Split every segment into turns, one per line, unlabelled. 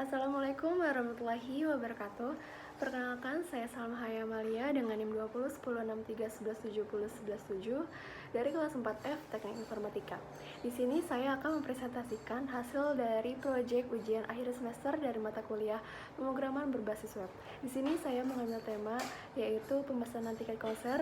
Assalamualaikum warahmatullahi wabarakatuh. Perkenalkan, saya Salma Haya Amalia dengan NIM 20 10 63 11 70 11 7 dari kelas 4F Teknik Informatika. Di sini saya akan mempresentasikan hasil dari proyek ujian akhir semester dari mata kuliah pemrograman berbasis web. Di sini saya mengambil tema yaitu pemesanan tiket konser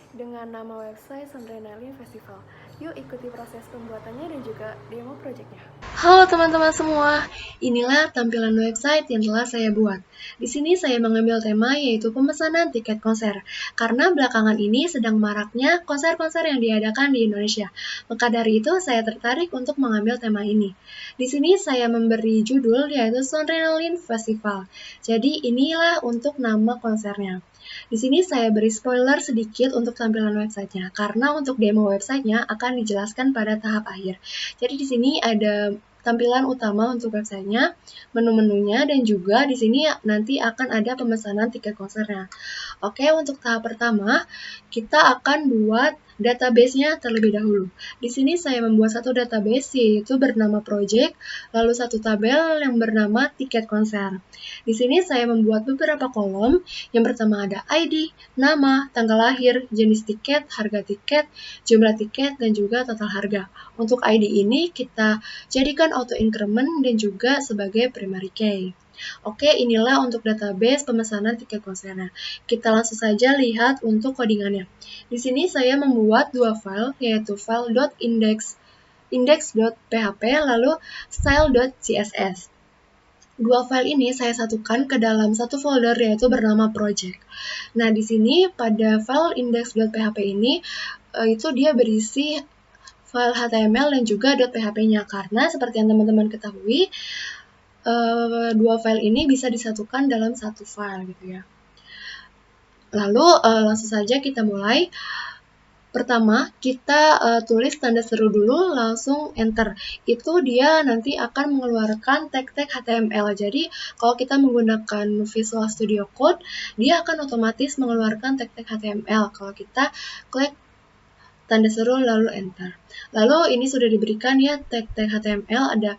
dengan nama website Sondrenalin Festival. Yuk ikuti proses pembuatannya dan juga demo proyeknya.
Halo teman-teman semua, inilah tampilan website yang telah saya buat. Di sini saya mengambil tema yaitu pemesanan tiket konser, karena belakangan ini sedang maraknya konser-konser yang diadakan di Indonesia. Maka dari itu saya tertarik untuk mengambil tema ini. Di sini saya memberi judul yaitu Sondrenalin Festival. Jadi inilah untuk nama konsernya. Di sini saya beri spoiler sedikit untuk tampilan websitenya, karena untuk demo websitenya akan dijelaskan pada tahap akhir. Jadi di sini ada tampilan utama untuk websitenya, menu-menunya, dan juga di sini nanti akan ada pemesanan tiket konsernya. Oke, untuk tahap pertama, kita akan buat database-nya terlebih dahulu. Di sini saya membuat satu database yaitu bernama project, lalu satu tabel yang bernama tiket konser. Di sini saya membuat beberapa kolom. Yang pertama ada ID, nama, tanggal lahir, jenis tiket, harga tiket, jumlah tiket, dan juga total harga. Untuk ID ini kita jadikan auto increment dan juga sebagai primary key. Oke, inilah untuk database pemesanan tiket konsernya. Kita langsung saja lihat untuk codingannya. Di sini saya membuat dua file, yaitu file .index.php lalu style.css. Dua file ini saya satukan ke dalam satu folder yaitu bernama project. Nah, di sini pada file index.php ini itu dia berisi file HTML dan juga .php-nya, karena seperti yang teman-teman ketahui, dua file ini bisa disatukan dalam satu file gitu ya. Lalu langsung saja kita mulai. Pertama, kita tulis tanda seru dulu, langsung enter. Itu dia nanti akan mengeluarkan tag-tag HTML. Jadi, kalau kita menggunakan Visual Studio Code, dia akan otomatis mengeluarkan tag-tag HTML. Kalau kita klik tanda seru lalu enter. Lalu ini sudah diberikan ya tag-tag HTML, ada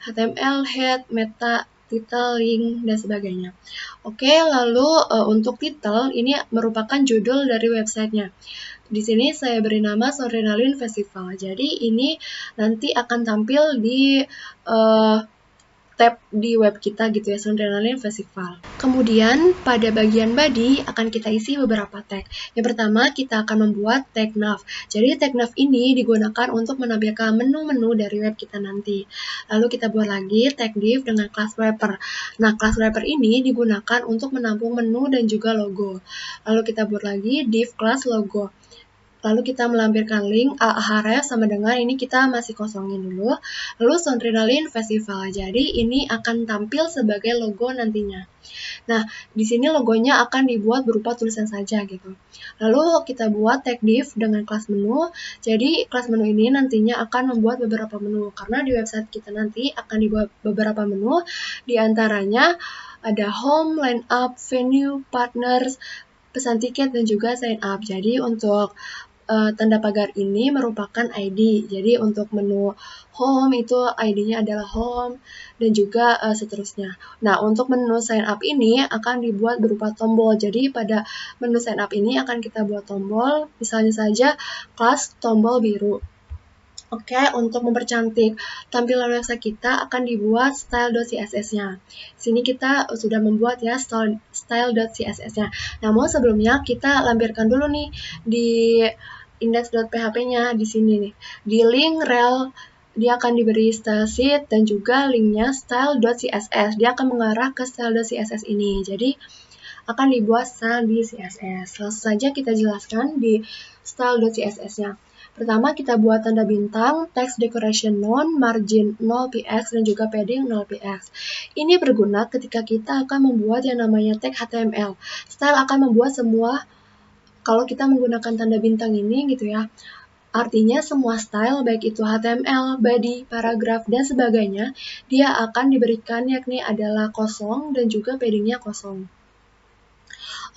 HTML, head, meta, title, link, dan sebagainya. Oke, lalu untuk title ini merupakan judul dari websitenya. Di sini saya beri nama Sondrenalin Festival. Jadi ini nanti akan tampil di tab di web kita gitu ya, Sondrenalin Festival. Kemudian pada bagian body akan kita isi beberapa tag. Yang pertama kita akan membuat tag nav. Jadi tag nav ini digunakan untuk menampilkan menu-menu dari web kita nanti. Lalu kita buat lagi tag div dengan class wrapper. Nah, class wrapper ini digunakan untuk menampung menu dan juga logo. Lalu kita buat lagi div class logo. Lalu kita melampirkan link href sama dengan ini kita masih kosongin dulu. Lalu Sondrenalin Festival. Jadi ini akan tampil sebagai logo nantinya. Nah, di sini logonya akan dibuat berupa tulisan saja gitu. Lalu kita buat tag div dengan kelas menu. Jadi kelas menu ini nantinya akan membuat beberapa menu, karena di website kita nanti akan dibuat beberapa menu. Di antaranya ada home, line up, venue, partners, pesan tiket, dan juga sign up. Jadi untuk tanda pagar ini merupakan ID. Jadi untuk menu home itu ID-nya adalah home dan juga seterusnya. Nah, untuk menu sign up ini akan dibuat berupa tombol. Jadi pada menu sign up ini akan kita buat tombol, misalnya saja kelas tombol biru. Oke, untuk mempercantik tampilan website kita akan dibuat style.css-nya. Sini kita sudah membuat ya style.css-nya. Namun sebelumnya kita lampirkan dulu nih di index.php-nya di sini nih. Di link rel dia akan diberi style sheet dan juga linknya style.css. Dia akan mengarah ke style.css ini. Jadi akan dibuat style di CSS. Langsung saja kita jelaskan di style.css-nya. Pertama kita buat tanda bintang, text decoration none, margin 0px, dan juga padding 0px. Ini berguna ketika kita akan membuat yang namanya tag HTML. Style akan membuat semua, kalau kita menggunakan tanda bintang ini gitu ya, artinya semua style baik itu HTML, body, paragraf, dan sebagainya, dia akan diberikan yakni adalah kosong dan juga paddingnya kosong.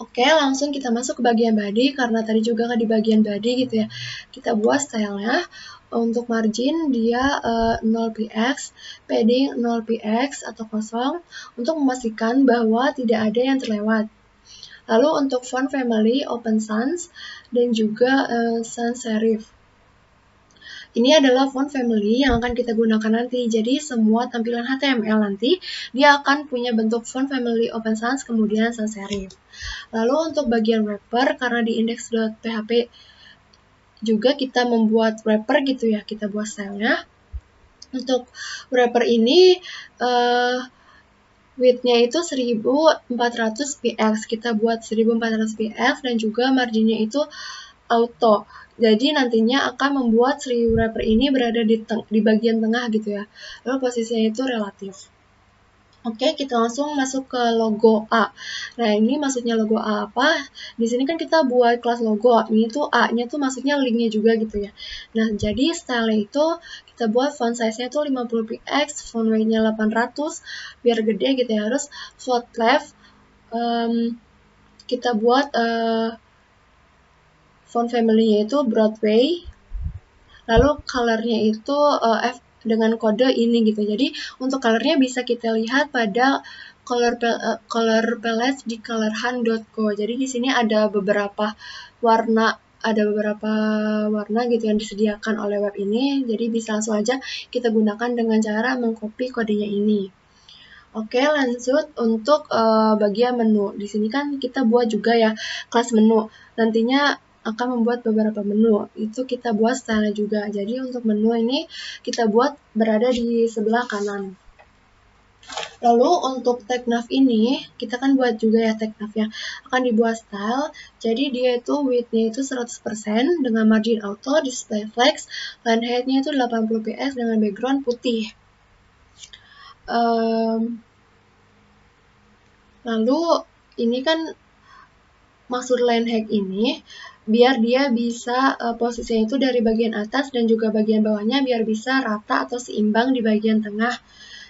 Oke, langsung kita masuk ke bagian body, karena tadi juga kan di bagian body gitu ya. Kita buat stylenya. Untuk margin dia 0px, padding 0px atau kosong, untuk memastikan bahwa tidak ada yang terlewat. Lalu untuk font family Open Sans dan juga sans serif. Ini adalah font family yang akan kita gunakan nanti. Jadi semua tampilan HTML nanti dia akan punya bentuk font family Open Sans kemudian sans serif. Lalu untuk bagian wrapper, karena di index.php juga kita membuat wrapper gitu ya, kita buat stylenya. Untuk wrapper ini width-nya itu 1400 px, kita buat 1400 px dan juga marginnya itu auto. Jadi nantinya akan membuat si wrapper ini berada di bagian tengah gitu ya. Lalu posisinya itu relatif. Oke, kita langsung masuk ke logo A. Nah, ini maksudnya logo A apa? Di sini kan kita buat kelas logo. Ini tuh A-nya tuh maksudnya link-nya juga gitu ya. Nah, jadi style itu kita buat font size-nya tuh 50px, font weight-nya 800, biar gede gitu ya. Harus float left, kita buat font family-nya itu Broadway. Lalu color-nya itu dengan kode ini gitu. Jadi untuk color-nya bisa kita lihat pada color palette di colorhunt.co. Jadi di sini ada beberapa warna gitu yang disediakan oleh web ini. Jadi bisa langsung aja kita gunakan dengan cara mengcopy kodenya ini. Oke, lanjut untuk bagian menu. Di sini kan kita buat juga ya kelas menu. Nantinya akan membuat beberapa menu. Itu kita buat style juga. Jadi untuk menu ini kita buat berada di sebelah kanan. Lalu untuk tag nav ini, kita kan buat juga ya tag nav-nya. Akan dibuat style, jadi dia itu width-nya itu 100% dengan margin auto, display flex, line height-nya itu 80px dengan background putih. Lalu ini kan maksud line height ini biar dia bisa posisinya itu dari bagian atas dan juga bagian bawahnya biar bisa rata atau seimbang di bagian tengah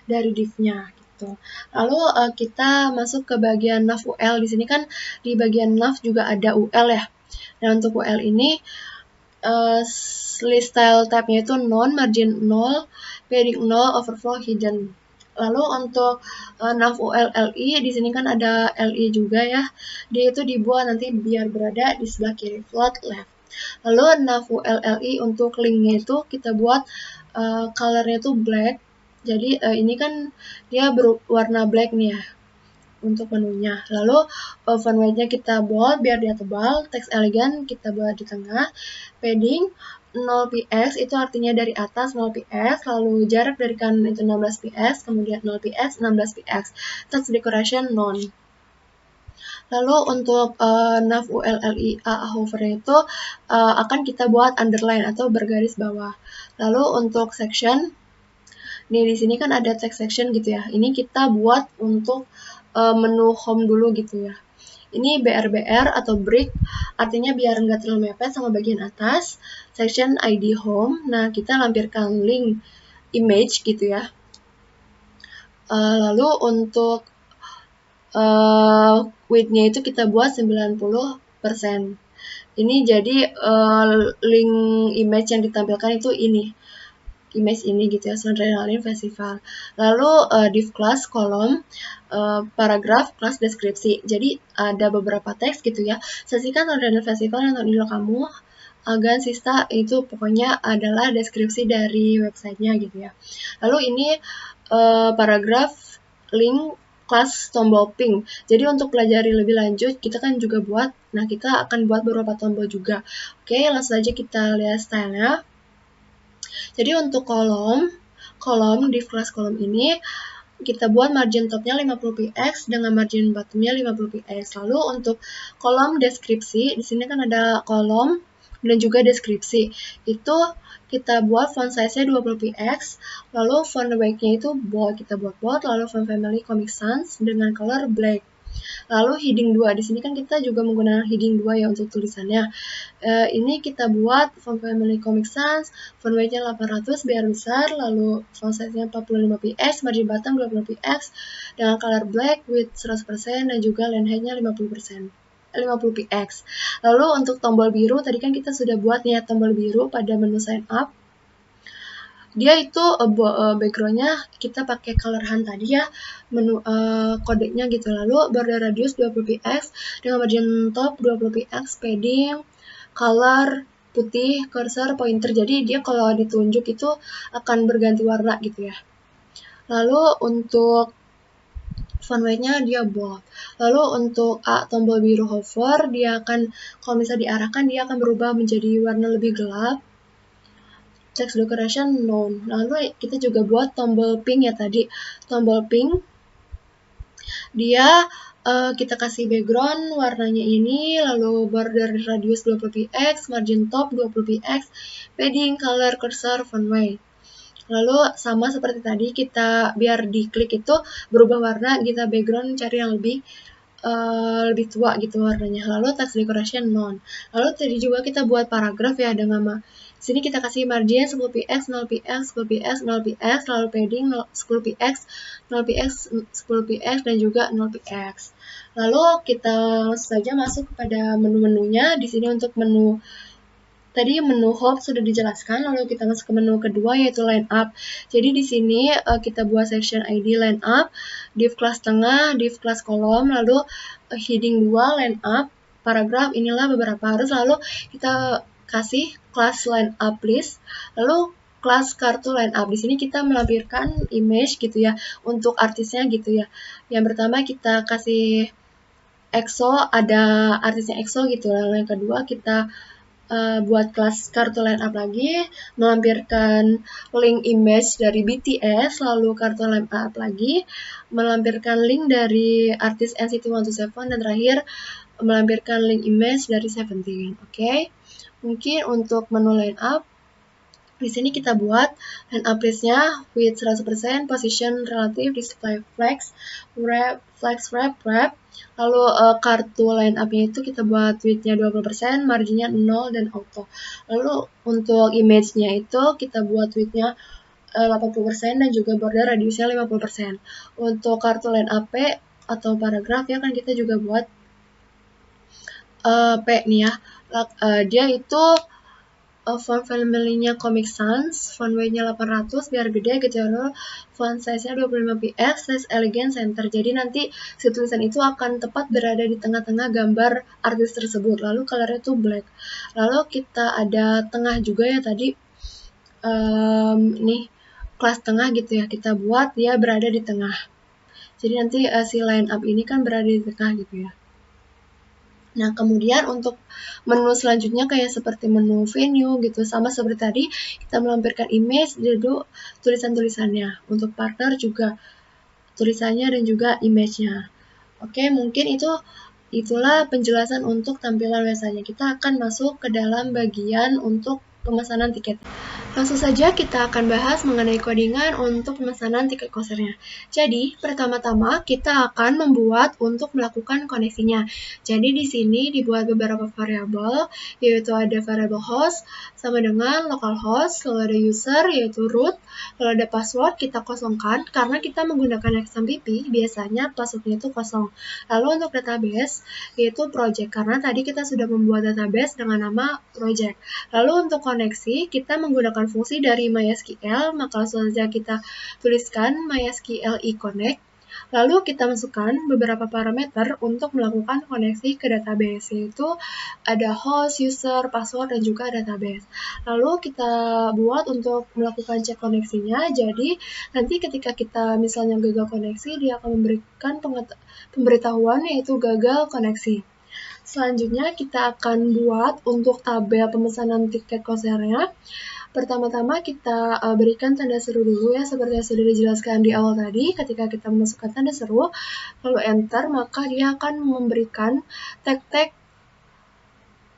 dari div-nya gitu. Lalu kita masuk ke bagian nav UL. Di sini kan di bagian nav juga ada UL ya. Nah, untuk UL ini list style tab-nya itu non, margin 0, padding 0, overflow hidden. Lalu untuk nav ULLI di sini kan ada LI juga ya. Dia itu dibuat nanti biar berada di sebelah kiri, float left. Lalu nav ULLI untuk linknya itu kita buat colornya itu black. Jadi ini kan dia berwarna black nih ya untuk menunya. Lalu font weight-nya kita bold biar dia tebal, text elegant kita buat di tengah, padding 0px itu artinya dari atas 0px, lalu jarak dari kanan itu 16px, kemudian 0px 16px, text decoration non. Lalu untuk nav ULLI A hover itu akan kita buat underline atau bergaris bawah. Lalu untuk section, nih di sini kan ada text section gitu ya. Ini kita buat untuk menu home dulu gitu ya. Ini BRBR atau brick, artinya biar nggak terlalu mepet sama bagian atas. Section ID home, nah kita lampirkan link image gitu ya. Lalu untuk width-nya itu kita buat 90%. Ini jadi link image yang ditampilkan itu ini. Image ini gitu ya, Adrenaline Festival. Lalu div class kolom paragraf kelas deskripsi. Jadi ada beberapa teks gitu ya. Saksikan Adrenaline Festival yang tonton kamu. Agan Sista itu pokoknya adalah deskripsi dari websitenya gitu ya. Lalu ini paragraf link kelas tombol pink. Jadi untuk pelajari lebih lanjut kita kan juga buat. Nah kita akan buat beberapa tombol juga. Oke, langsung aja kita lihat stylenya. Jadi untuk kolom div class kolom ini kita buat margin topnya 50px dengan margin bottomnya 50px. Lalu untuk kolom deskripsi, di sini kan ada kolom dan juga deskripsi. Itu kita buat font size-nya 20px, lalu font weight-nya itu bold, kita buat bold, lalu font family Comic Sans dengan color black. Lalu heading 2, di sini kan kita juga menggunakan heading 2 ya untuk tulisannya. Ini kita buat font family Comic Sans, font weight-nya 800 biar besar, lalu font size-nya 45px, margin bottom 20px dengan color black with 100% dan juga line height-nya 50%. 50px. Lalu untuk tombol biru, tadi kan kita sudah buat nih ya tombol biru pada menu sign up. Dia itu backgroundnya kita pakai color hunt tadi ya, menu kodenya gitu. Lalu border radius 20px dengan margin top 20px, padding, color putih, cursor, pointer. Jadi dia kalau ditunjuk itu akan berganti warna gitu ya. Lalu untuk font weight-nya dia bold. Lalu untuk tombol biru hover, dia akan, kalau misalnya diarahkan, dia akan berubah menjadi warna lebih gelap. Text decoration none. Lalu kita juga buat tombol pink ya tadi. Tombol pink, dia kita kasih background warnanya ini, lalu border radius 20px, margin top 20px, padding, color, cursor, font weight. Lalu sama seperti tadi, kita biar diklik itu berubah warna, kita background cari yang lebih tua gitu warnanya. Lalu text decoration none. Lalu tadi juga kita buat paragraf ya dengan sini kita kasih margin 10px, 0px, 10px, 0px, lalu padding 10px, 0px, 10px, dan juga 0px. Lalu kita langsung saja masuk kepada menu-menunya. Di sini untuk menu tadi menu home sudah dijelaskan, lalu kita masuk ke menu kedua yaitu line up. Jadi di sini kita buat section ID line up, div kelas tengah, div kelas kolom, lalu heading 2 line up, paragraf inilah beberapa harus, lalu kita kasih kelas line up list, lalu kelas kartu line up. Di sini kita melampirkan image gitu ya untuk artisnya gitu ya. Yang pertama kita kasih EXO, ada artisnya EXO gitu. Lalu yang kedua kita buat kelas kartu line up lagi, melampirkan link image dari BTS, lalu kartu line up lagi, melampirkan link dari artis NCT 127, dan terakhir melampirkan link image dari Seventeen. Oke. Mungkin untuk menu line up, di sini kita buat line up listnya with 100%, position relative, display flex, wrap. Lalu kartu line up-nya itu kita buat width-nya 20%, marginnya 0, dan auto. Lalu untuk image-nya itu kita buat width-nya 80% dan juga border radiusnya 50%. Untuk kartu line up atau paragraf ya kan kita juga buat P nih ya. Dia itu font family-nya Comic Sans, font weight-nya 800 biar gede gitu ya, lalu font size-nya 25px, size elegant center. Jadi nanti si tulisan itu akan tepat berada di tengah-tengah gambar artis tersebut. Lalu color-nya tuh black. Lalu kita ada tengah juga ya tadi, nih kelas tengah gitu ya, kita buat dia berada di tengah. Jadi nanti si line up ini kan berada di tengah gitu ya. Nah, kemudian untuk menu selanjutnya kayak seperti menu venue gitu, sama seperti tadi kita melampirkan image, duduk tulisan-tulisannya. Untuk partner juga tulisannya dan juga image-nya. Oke, mungkin itulah penjelasan untuk tampilan website-nya. Kita akan masuk ke dalam bagian untuk pemesanan tiket. Langsung saja kita akan bahas mengenai codingan untuk pemesanan tiket konsernya. Jadi, pertama-tama kita akan membuat untuk melakukan koneksinya. Jadi di sini dibuat beberapa variabel, yaitu ada variabel host sama dengan localhost, lalu ada user yaitu root, lalu ada password kita kosongkan karena kita menggunakan XMPP, biasanya passwordnya itu kosong. Lalu untuk database yaitu project karena tadi kita sudah membuat database dengan nama project. Lalu untuk koneksi kita menggunakan fungsi dari MySQL, maka langsung saja kita tuliskan MySQL eConnect. Lalu kita masukkan beberapa parameter untuk melakukan koneksi ke database, yaitu ada host, user, password, dan juga database. Lalu kita buat untuk melakukan cek koneksinya, jadi nanti ketika kita misalnya gagal koneksi, dia akan memberikan pemberitahuan yaitu gagal koneksi. Selanjutnya kita akan buat untuk tabel pemesanan tiket konsernya. Pertama-tama kita berikan tanda seru dulu ya, seperti yang sudah dijelaskan di awal tadi. Ketika kita memasukkan tanda seru, lalu enter, maka dia akan memberikan tag-tag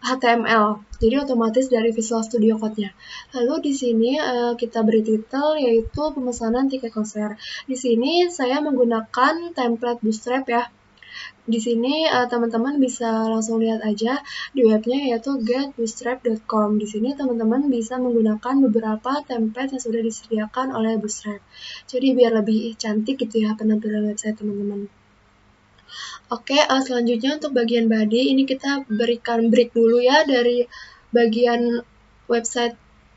HTML, jadi otomatis dari Visual Studio Code-nya. Lalu di sini kita beri title yaitu pemesanan tiket konser. Di sini saya menggunakan template Bootstrap ya. Di sini teman-teman bisa langsung lihat aja di webnya yaitu getbootstrap.com. Di sini teman-teman bisa menggunakan beberapa template yang sudah disediakan oleh Bootstrap. Jadi biar lebih cantik gitu ya penampilan website teman-teman. Oke, selanjutnya untuk bagian body, ini kita berikan break dulu ya dari bagian website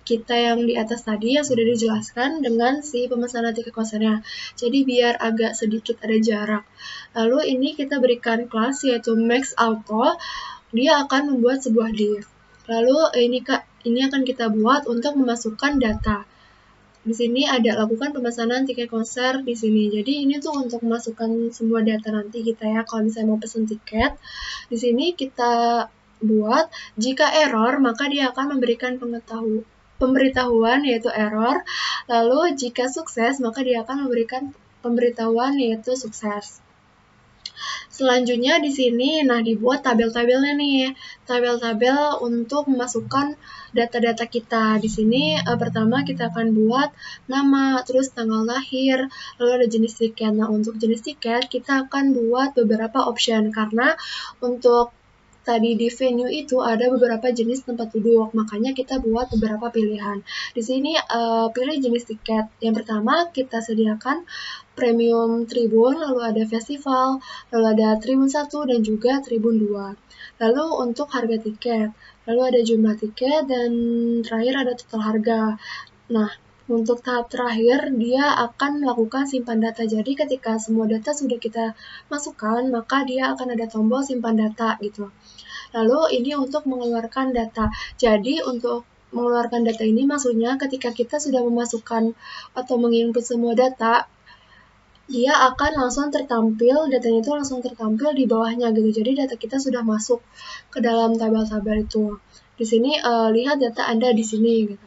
kita yang di atas tadi yang sudah dijelaskan dengan si pemesanan tiket konsernya. Jadi biar agak sedikit ada jarak. Lalu ini kita berikan kelas yaitu Max Auto, dia akan membuat sebuah div. Lalu ini akan kita buat untuk memasukkan data. Di sini ada lakukan pemesanan tiket konser di sini. Jadi ini tuh untuk memasukkan semua data nanti kita ya kalau misalnya mau pesen tiket. Di sini kita buat jika error maka dia akan memberikan pemberitahuan yaitu error. Lalu jika sukses maka dia akan memberikan pemberitahuan yaitu sukses. Selanjutnya di sini, nah dibuat tabel-tabelnya nih, tabel-tabel untuk memasukkan data-data kita. Di sini pertama kita akan buat nama, terus tanggal lahir, lalu ada jenis tiket. Nah untuk jenis tiket kita akan buat beberapa option karena untuk tadi di venue itu ada beberapa jenis tempat duduk, makanya kita buat beberapa pilihan. Di sini pilih jenis tiket. Yang pertama kita sediakan premium tribun, lalu ada festival, lalu ada tribun 1 dan juga tribun 2. Lalu untuk harga tiket, lalu ada jumlah tiket dan terakhir ada total harga. Nah, untuk tahap terakhir, dia akan melakukan simpan data. Jadi ketika semua data sudah kita masukkan, maka dia akan ada tombol simpan data gitu. Lalu ini untuk mengeluarkan data. Jadi untuk mengeluarkan data ini maksudnya ketika kita sudah memasukkan atau menginput semua data, dia akan langsung tertampil, datanya itu langsung tertampil di bawahnya gitu. Jadi data kita sudah masuk ke dalam tabel-tabel itu. Di sini lihat data Anda di sini gitu.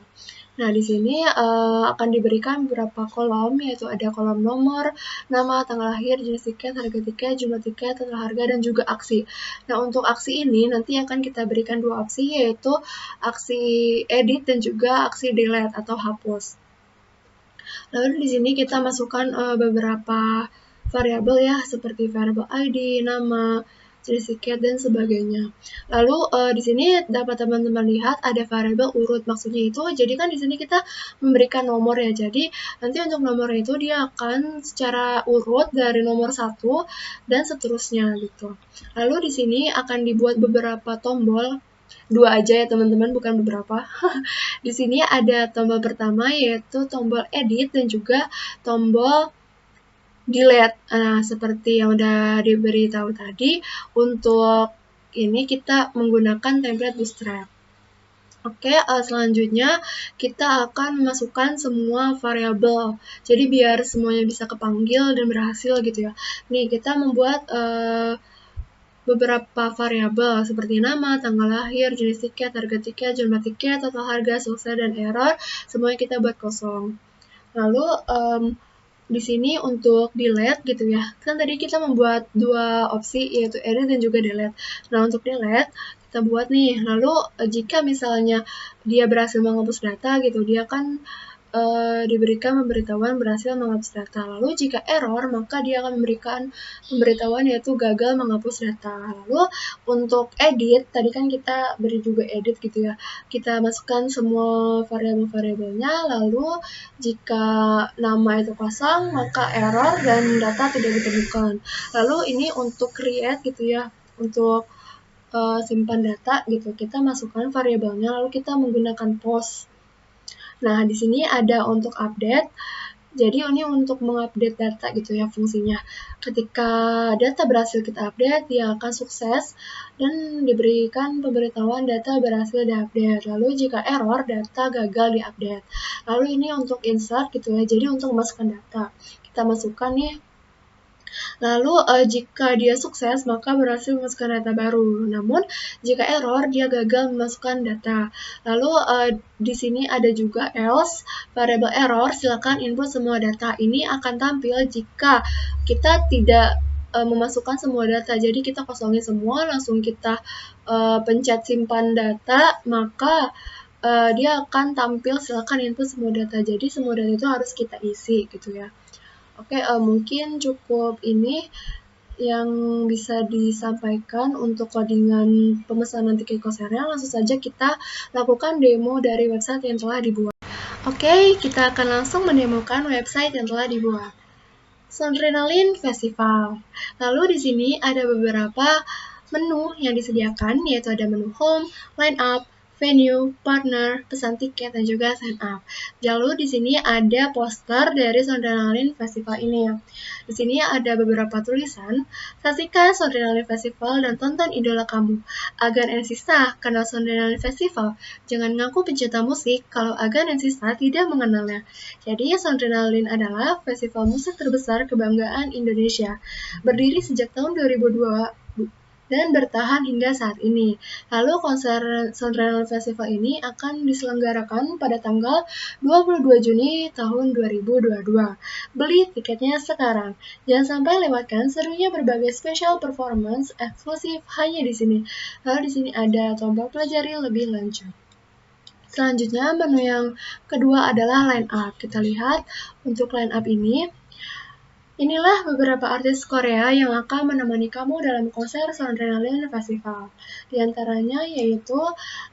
Nah, di sini akan diberikan beberapa kolom, yaitu ada kolom nomor, nama, tanggal lahir, jenis tiket, harga tiket, jumlah tiket, total harga, dan juga aksi. Nah, untuk aksi ini nanti akan kita berikan dua opsi, yaitu aksi edit dan juga aksi delete atau hapus. Lalu di sini kita masukkan beberapa variabel ya, seperti variabel ID, nama, jenis tiket, dan sebagainya. Lalu di sini dapat teman-teman lihat ada variabel urut, maksudnya itu, jadi kan di sini kita memberikan nomor ya, jadi nanti untuk nomor itu dia akan secara urut dari nomor 1 dan seterusnya gitu. Lalu di sini akan dibuat beberapa tombol, dua aja ya teman-teman, bukan beberapa. Di sini ada tombol pertama yaitu tombol edit dan juga tombol delete. Nah, seperti yang udah diberitahu tadi, untuk ini kita menggunakan template Bootstrap. Oke, selanjutnya kita akan memasukkan semua variabel. Jadi biar semuanya bisa kepanggil dan berhasil gitu ya. Nih, kita membuat beberapa variabel seperti nama, tanggal lahir, jenis tiket, harga tiket, jumlah tiket, total harga, sukses, dan error, semuanya kita buat kosong. Lalu di sini untuk delete gitu ya, kan tadi kita membuat dua opsi yaitu edit dan juga delete. Nah untuk delete kita buat nih, lalu jika misalnya dia berhasil menghapus data gitu, dia kan diberikan pemberitahuan berhasil menghapus data. Lalu jika error, maka dia akan memberikan pemberitahuan yaitu gagal menghapus data. Lalu untuk edit, tadi kan kita beri juga edit gitu ya. Kita masukkan semua variabel-variabelnya, lalu jika nama itu kosong, maka error dan data tidak ditemukan. Lalu ini untuk create gitu ya, untuk simpan data gitu. Kita masukkan variabelnya, lalu kita menggunakan post. Nah, di sini ada untuk update. Jadi ini untuk mengupdate data gitu ya fungsinya. Ketika data berhasil kita update, dia akan sukses dan diberikan pemberitahuan data berhasil diupdate. Lalu jika error, data gagal diupdate. Lalu ini untuk insert gitu ya. Jadi untuk memasukkan data. Kita masukkan nih. Lalu jika dia sukses, maka berhasil memasukkan data baru. Namun jika error, dia gagal memasukkan data. Lalu di sini ada juga else, variable error, silakan input semua data. Ini akan tampil jika kita tidak memasukkan semua data. Jadi kita kosongin semua, langsung kita pencet simpan data, maka dia akan tampil silakan input semua data. Jadi semua data itu harus kita isi gitu ya. Oke, mungkin cukup ini yang bisa disampaikan untuk codingan pemesanan tiket konsernya. Langsung saja kita lakukan demo dari website yang telah dibuat. Oke, kita akan langsung mendemokan website yang telah dibuat. Soundrenalin Festival. Lalu di sini ada beberapa menu yang disediakan, yaitu ada menu home, line up, venue, partner, pesan tiket, dan juga sign up. Lalu di sini ada poster dari Soundrenalin Festival ini. Di sini ada beberapa tulisan, saksikan Soundrenalin Festival dan tonton idola kamu. Agan and Sista kenal Soundrenalin Festival. Jangan ngaku pencinta musik kalau Agan and Sista tidak mengenalnya. Jadi Soundrenalin adalah festival musik terbesar kebanggaan Indonesia. Berdiri sejak tahun 2002 dan bertahan hingga saat ini. Lalu konser Soundrenalin Festival ini akan diselenggarakan pada tanggal 22 Juni tahun 2022. Beli tiketnya sekarang. Jangan sampai lewatkan serunya berbagai special performance eksklusif hanya di sini. Lalu di sini ada tombol pelajari lebih lanjut. Selanjutnya menu yang kedua adalah line up. Kita lihat untuk line up ini. Inilah beberapa artis Korea yang akan menemani kamu dalam konser Soundrenalin Festival. Di antaranya yaitu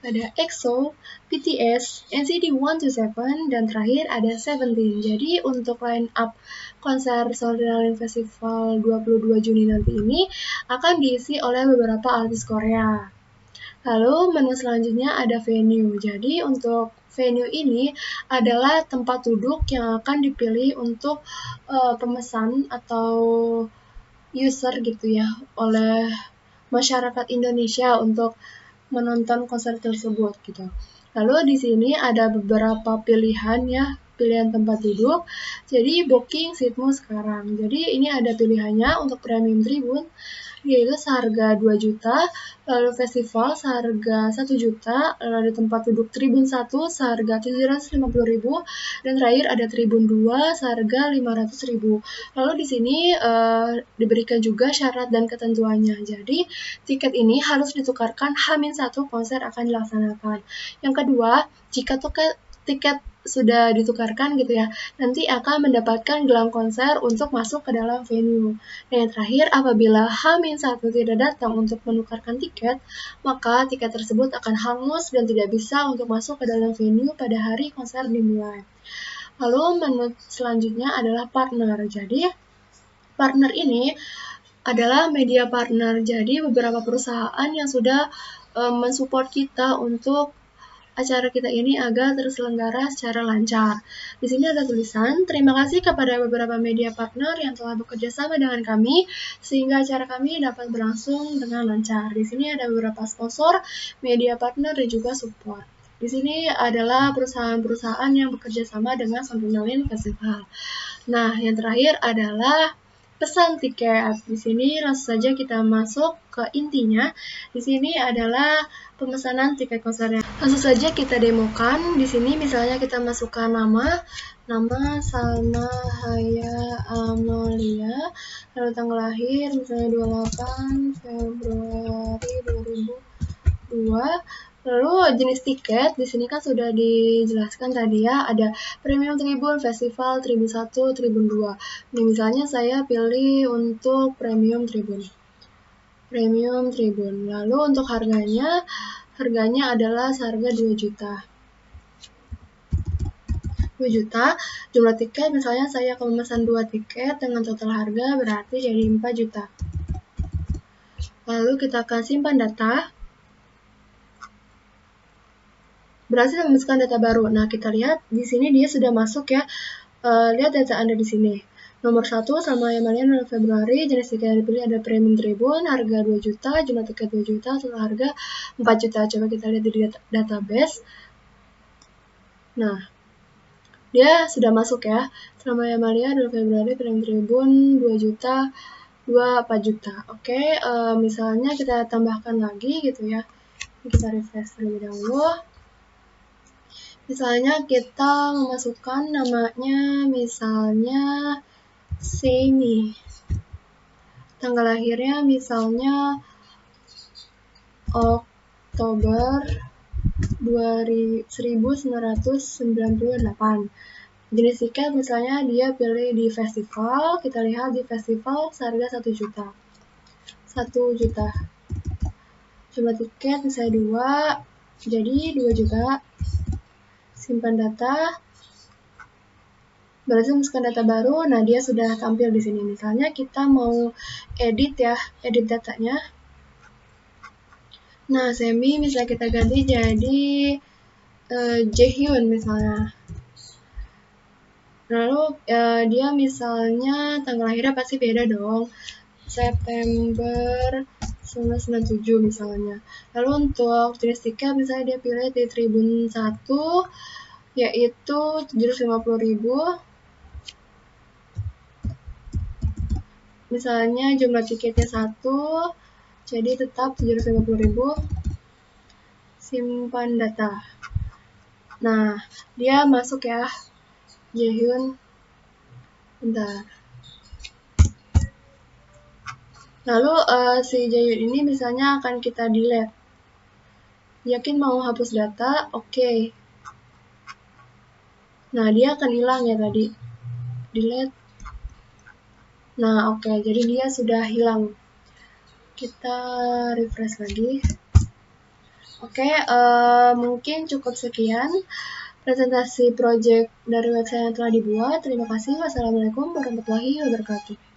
ada EXO, BTS, NCT 127, dan terakhir ada Seventeen. Jadi untuk line up konser Soundrenalin Festival 22 Juni nanti ini akan diisi oleh beberapa artis Korea. Lalu menu selanjutnya ada venue. Jadi untuk venue ini adalah tempat duduk yang akan dipilih untuk pemesan atau user gitu ya oleh masyarakat Indonesia untuk menonton konser tersebut gitu. Lalu di sini ada beberapa pilihan ya, pilihan tempat duduk. Jadi booking seatmu sekarang. Jadi ini ada pilihannya untuk premium tribun yaitu seharga 2 juta, lalu festival seharga 1 juta, lalu ada tempat duduk tribun 1 seharga 750.000, dan terakhir ada tribun 2 seharga 500.000. Lalu di sini diberikan juga syarat dan ketentuannya. Jadi tiket ini harus ditukarkan H-1 konser akan dilaksanakan. Yang kedua, jika tiket sudah ditukarkan gitu ya, nanti akan mendapatkan gelang konser untuk masuk ke dalam venue. Dan yang terakhir, apabila H-1 tidak datang untuk menukarkan tiket, maka tiket tersebut akan hangus dan tidak bisa untuk masuk ke dalam venue pada hari konser dimulai. Lalu menu selanjutnya adalah partner. Jadi partner ini adalah media partner. Jadi beberapa perusahaan yang sudah mensupport kita untuk acara kita ini agar terselenggara secara lancar. Di sini ada tulisan, terima kasih kepada beberapa media partner yang telah bekerja sama dengan kami, sehingga acara kami dapat berlangsung dengan lancar. Di sini ada beberapa sponsor, media partner, dan juga support. Di sini adalah perusahaan-perusahaan yang bekerja sama dengan Soundrenalin Festival. Nah, yang terakhir adalah pesan tiket. Di sini langsung saja kita masuk ke intinya. Di sini adalah pemesanan tiket konsernya. Langsung saja kita demokan. Di sini misalnya kita masukkan nama Salma Haya Amalia, lalu tanggal lahir misalnya 28 Februari 2002. Lalu jenis tiket di sini kan sudah dijelaskan tadi ya, ada premium tribun, festival, tribun 1, tribun 2. Ini misalnya saya pilih untuk premium tribun. Lalu untuk harganya adalah seharga 2 juta. 2 juta, jumlah tiket misalnya saya akan memesan 2 tiket dengan total harga berarti jadi 4 juta. Lalu kita akan simpan data. Berhasil memasukkan data baru. Nah, kita lihat di sini dia sudah masuk ya. Lihat data Anda di sini. Nomor 1 sama Amalia 6 Februari, jenis tiket yang dipilih ada premium tribun, harga 2 juta, jumlah tiket 2 juta, total harga 4 juta. Coba kita lihat di database. Nah, dia sudah masuk ya. Sama Amalia 2 Februari, premium tribun 2 juta, 4 juta. Oke, misalnya kita tambahkan lagi gitu ya. Kita refresh terlebih dahulu. Misalnya kita memasukkan namanya misalnya Semi. Tanggal lahirnya misalnya Oktober 1998. Jenis tiket misalnya dia pilih di festival. Kita lihat di festival seharga 1 juta. 1 juta. Jumlah tiket misalnya 2, jadi 2 juta. Simpan data. berarti memasukkan data baru. Nah, dia sudah tampil di sini. Misalnya kita mau edit datanya. Nah, Semi misalnya kita ganti jadi Jaehyun misalnya. Lalu dia misalnya tanggal lahirnya pasti beda dong. September 1997 misalnya. Lalu untuk jenis tiket misalnya dia pilih di Tribun 1 yaitu 750.000. Misalnya jumlah tiketnya 1, jadi tetap 750.000. Simpan data. Nah, dia masuk ya. Jaehyun. Bentar. Lalu si Jaehyun ini misalnya akan kita delete. Yakin mau hapus data? Oke. Nah, dia akan hilang ya tadi. Delete. Nah, oke. Jadi dia sudah hilang. Kita refresh lagi. Oke, mungkin cukup sekian presentasi project dari website yang telah dibuat. Terima kasih. Wassalamualaikum warahmatullahi wabarakatuh.